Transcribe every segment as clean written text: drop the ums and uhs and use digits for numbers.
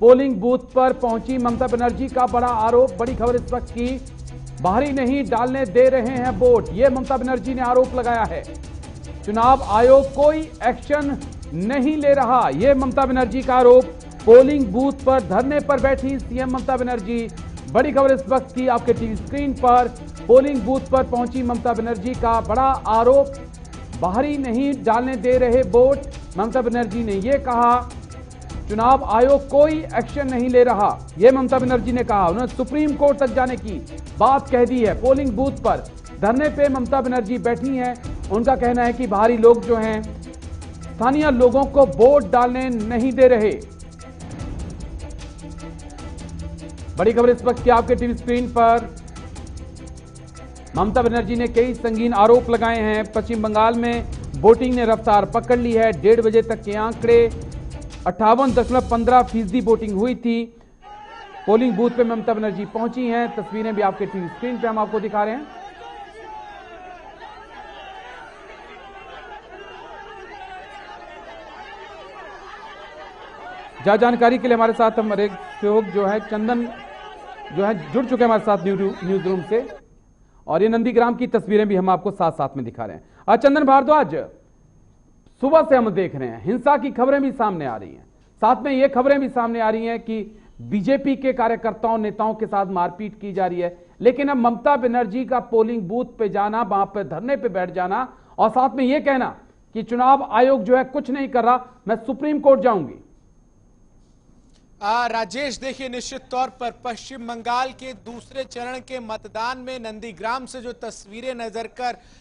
Polling booth पर पहुंची ममता बनर्जी का बड़ा आरोप। बड़ी खबर इस वक्त की, बाहरी नहीं डालने दे रहे हैं वोट, यह ममता बनर्जी ने आरोप लगाया है। चुनाव आयोग कोई एक्शन नहीं ले रहा, यह ममता बनर्जी का आरोप। पोलिंग बूथ पर धरने पर बैठी सीएम ममता बनर्जी। बड़ी खबर इस वक्त की आपके टीवी स्क्रीन पर, पोलिंग बूथ पर पहुंची ममता बनर्जी का बड़ा आरोप। बाहरी नहीं डालने दे रहे वोट, ममता बनर्जी ने यह कहा। चुनाव आयोग कोई एक्शन नहीं ले रहा, यह ममता बनर्जी ने कहा। उन्होंने सुप्रीम कोर्ट तक जाने की बात कह दी है। पोलिंग बूथ पर धरने पे ममता बनर्जी बैठी हैं। उनका कहना है कि बाहरी लोग जो हैं स्थानीय लोगों को वोट डालने नहीं दे रहे। बड़ी खबर इस वक्त की आपके टीवी स्क्रीन पर, ममता बनर्जी ने कई संगीन आरोप लगाए हैं। पश्चिम बंगाल में वोटिंग ने रफ्तार पकड़ ली है। 1:30 बजे तक के आंकड़े 58.15% वोटिंग हुई थी। पोलिंग बूथ पे ममता बनर्जी पहुंची हैं। तस्वीरें भी आपके टीवी स्क्रीन पे हम आपको दिखा रहे हैं। ज्यादा जानकारी के लिए हमारे साथ हमारे सहयोग जो है चंदन जो है जुड़ चुके हैं हमारे साथ न्यूज रूम से, और ये नंदीग्राम की तस्वीरें भी हम आपको साथ साथ में दिखा रहे हैं। आज चंदन भारद्वाज, सुबह से हम देख रहे हैं हिंसा की खबरें भी सामने आ रही हैं, साथ में ये खबरें भी सामने आ रही हैं कि बीजेपी के कार्यकर्ताओं नेताओं के साथ मारपीट की जा रही है। लेकिन अब ममता बनर्जी का पोलिंग बूथ पे जाना, वहां पर धरने पे बैठ जाना और साथ में ये कहना कि चुनाव आयोग जो है कुछ नहीं कर रहा, मैं सुप्रीम कोर्ट जाऊंगी। राजेश, देखिए निश्चित तौर पर पश्चिम बंगाल के दूसरे चरण के मतदान में नंदीग्राम से जो तस्वीरें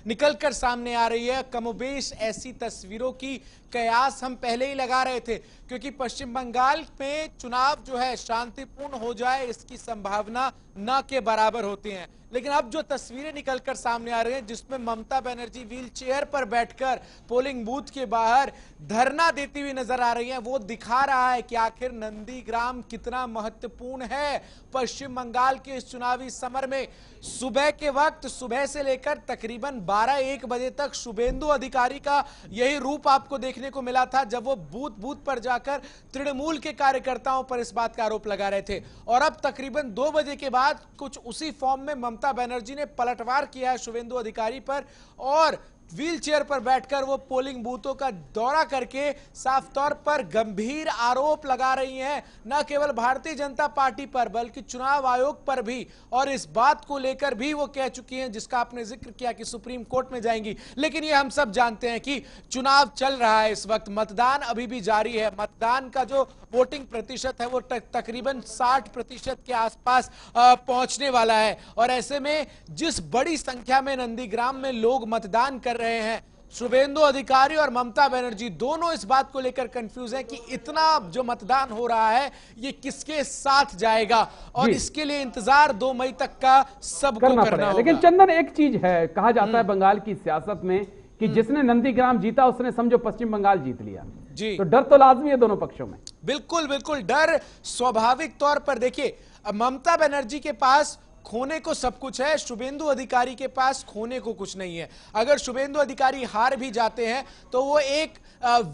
निकलकर सामने आ रही है, कमोबेश ऐसी तस्वीरों की कयास हम पहले ही लगा रहे थे, क्योंकि पश्चिम बंगाल में चुनाव जो है शांतिपूर्ण हो जाए इसकी संभावना न के बराबर होती है। लेकिन अब जो तस्वीरें निकलकर सामने आ रही हैं जिसमें ममता बनर्जी व्हील चेयर पर बैठकर पोलिंग बूथ के बाहर धरना देती हुई नजर आ रही हैं, वो दिखा रहा है कि आखिर नंदीग्राम कितना महत्वपूर्ण है पश्चिम बंगाल के इस चुनावी समर में। सुबह के वक्त, सुबह से लेकर तकरीबन 12-1 बजे तक शुभेंदु अधिकारी का यही रूप आपको देखने को मिला था, जब वो बूथ पर जाकर तृणमूल के कार्यकर्ताओं पर इस बात का आरोप लगा रहे थे। और अब तकरीबन 2 बजे के बाद कुछ उसी फॉर्म में ममता बनर्जी ने पलटवार किया है शुभेंदु अधिकारी पर, और व्हील चेयर पर बैठकर वो पोलिंग बूथों का दौरा करके साफ तौर पर गंभीर आरोप लगा रही हैं, न केवल भारतीय जनता पार्टी पर बल्कि चुनाव आयोग पर भी। और इस बात को लेकर भी वो कह चुकी हैं, जिसका आपने जिक्र किया कि सुप्रीम कोर्ट में जाएंगी। लेकिन ये हम सब जानते हैं कि चुनाव चल रहा है, इस वक्त मतदान अभी भी जारी है। मतदान का जो वोटिंग प्रतिशत है वो तकरीबन 60% के आसपास पहुंचने वाला है। और ऐसे में जिस बड़ी संख्या में नंदीग्राम में लोग मतदान कर रहे हैं, शुभेंदु अधिकारी और ममता बनर्जी दोनों इस बात को लेकर कंफ्यूज हैं कि इतना जो मतदान हो रहा है ये किसके साथ जाएगा, और इसके लिए इंतजार 2 मई तक का सबको करना होगा। लेकिन चंदन, एक चीज है, कहा जाता है बंगाल की सियासत में कि जिसने नंदीग्राम जीता उसने समझो पश्चिम बंगाल जीत लिया जी। तो डर तो लाजमी है दोनों पक्षों में। बिल्कुल बिल्कुल, डर स्वाभाविक तौर पर। देखिए, ममता बनर्जी के पास खोने को सब कुछ है, शुभेंदु अधिकारी के पास खोने को कुछ नहीं है। अगर शुभेंदु अधिकारी हार भी जाते हैं तो वो एक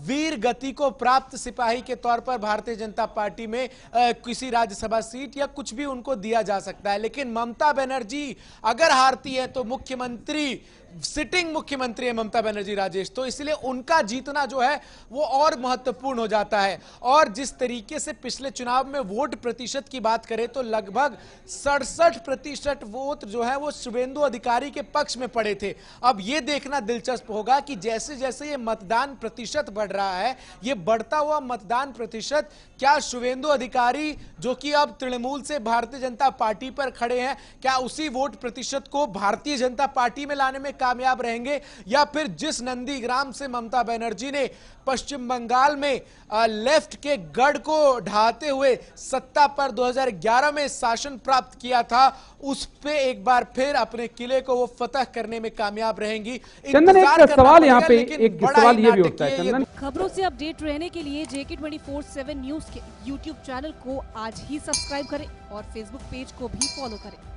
वीर गति को प्राप्त सिपाही के तौर पर भारतीय जनता पार्टी में किसी राज्यसभा सीट या कुछ भी उनको दिया जा सकता है। लेकिन ममता बनर्जी अगर हारती है तो मुख्यमंत्री, सिटिंग मुख्यमंत्री है ममता बनर्जी राजेश, तो इसलिए उनका जीतना जो है वो और महत्वपूर्ण हो जाता है। और जिस तरीके से पिछले चुनाव में वोट प्रतिशत की बात करें तो लगभग 67% वोट जो है वो शुभेंदु अधिकारी के पक्ष में पड़े थे। अब ये देखना दिलचस्प होगा कि जैसे जैसे ये मतदान प्रतिशत बढ़ रहा है, ये बढ़ता हुआ मतदान प्रतिशत क्या शुभेंदु अधिकारी जो कि अब तृणमूल से भारतीय जनता पार्टी पर खड़े हैं, क्या उसी वोट प्रतिशत को भारतीय जनता पार्टी में लाने में कामयाब रहेंगे, या फिर जिस नंदीग्राम से ममता बनर्जी ने पश्चिम बंगाल में लेफ्ट के गढ़ को ढहाते हुए सत्ता पर 2011 में शासन प्राप्त किया था, उस पे एक बार फिर अपने किले को वो फतह करने में कामयाब रहेंगी। चंदन, एक सवाल यहाँ पे, एक सवाल ये भी उठता है चंदन, खबरों से अपडेट रहने के लिए JK24/7 न्यूज के YouTube चैनल को आज ही सब्सक्राइब करें और Facebook पेज को भी फॉलो करें।